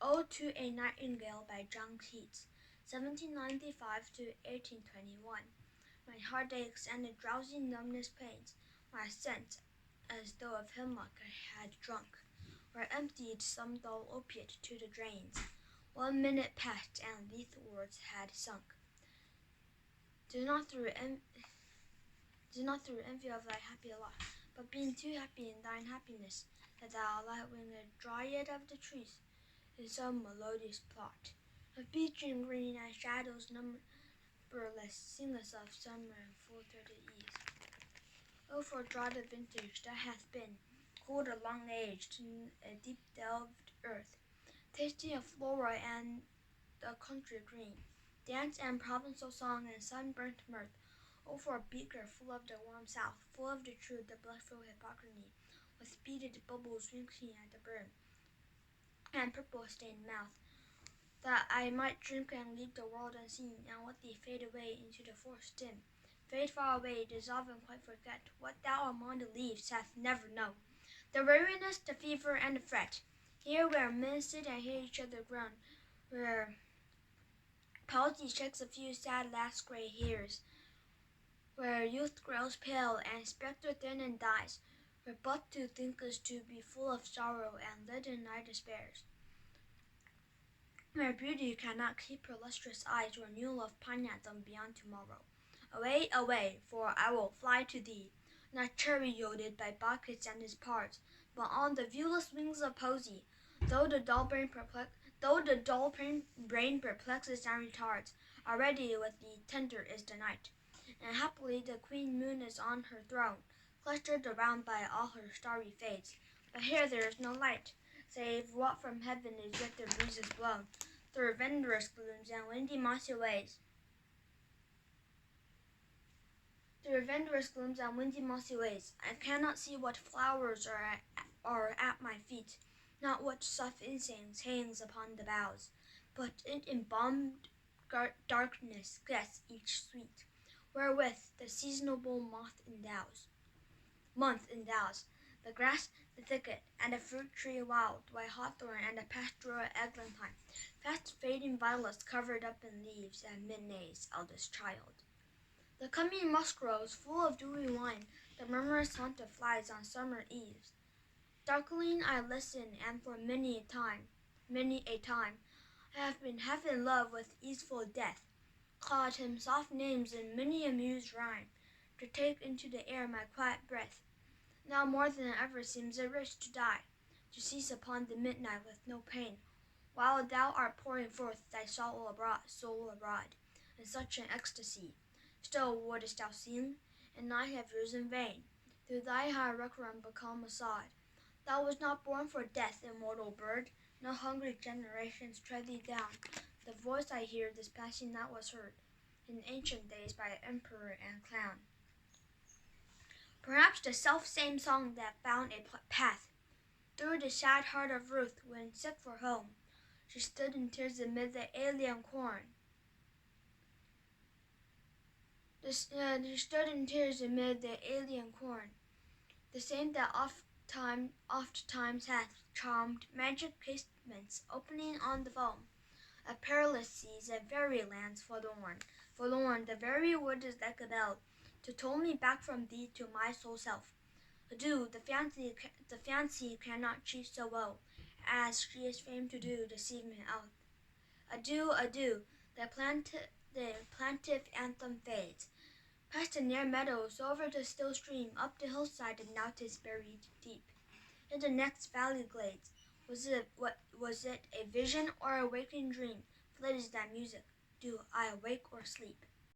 Ode to a Nightingale by John Keats, 1795 to 1821. My heart aches and a drowsy numbness pains my sense, as though of hemlock I had drunk, or emptied some dull opiate to the drains. 1 minute passed, and these words had sunk. 'Tis not through envy of thy happy lot, but being too happy in thine happiness, that thou, light-winged dryad of the trees, in some melodious plot of beech and green and shadows numberless, singest of summer in full-throated ease. Oh, for drought of vintage that hath been, cold or long-aged in a deep-delved earth, tasting of flora and the country green, dance and provincial song and sunburnt mirth. Oh, for a beaker full of the warm south, full of the truth, the blissful Hippocrene, with beaded bubbles winking at the brim, and purple-stained mouth, that I might drink and leave the world unseen, and let thee fade away into the forest dim. Fade far away, dissolve and quite forget what thou among the leaves hast never known. The weariness, the fever, and the fret, here where men sit and hear each other groan, where palsy shakes a few sad last gray hairs, where youth grows pale and spectre thin and dies, where but to think is to be full of sorrow and leaden night despairs, where beauty cannot keep her lustrous eyes, where new love pine at them beyond tomorrow. Away, away, for I will fly to thee, not chariotted by Bacchus and his parts, but on the viewless wings of poesy, though the dull brain perplexes and retards. Already with thee tender is the night, and happily the queen moon is on her throne, clustered around by all her starry fates. But here there is no light, save what from heaven is with the breezes blown, through vendorous glooms and windy mossy ways. I cannot see what flowers are at my feet, not what soft incense hangs upon the boughs, but in embalmed darkness guess each sweet, wherewith the seasonable month endows the grass, the thicket, and the fruit tree wild, white hawthorn and the pastoral eglantine, fast fading violets covered up in leaves, and midnight's eldest child. The coming musk rose, full of dewy wine, the murmurous haunt of flies on summer eves. Darkling I listen, and for many a time, I have been half in love with easeful death, called him soft names in many a mused rhyme, to take into the air my quiet breath. Now more than ever seems it rich to die, to cease upon the midnight with no pain, while thou art pouring forth thy soul abroad, in such an ecstasy. Still wouldst thou sing, and I have risen vain, through thy high requiem become a sod. Thou wast not born for death, immortal bird, no hungry generations tread thee down. The voice I hear this passing night was heard, in ancient days by emperor and clown. Perhaps the self-same song that found a path through the sad heart of Ruth when, sick for home, she stood in tears amid the alien corn. She stood in tears amid the alien corn, the same that oft times hath charmed magic casements opening on the foam of perilous seas and fairy lands forlorn, the very word is like a bell to toll me back from thee to my sole self. Adieu, the fancy cannot cheat so well as she is famed to do this evening out. Adieu, adieu, the plaintive anthem fades, past the near meadows, over the still stream, up the hillside, and now 'tis buried deep in the next valley glades. Was it a vision or a waking dream? Fled is thy music. Do I awake or sleep?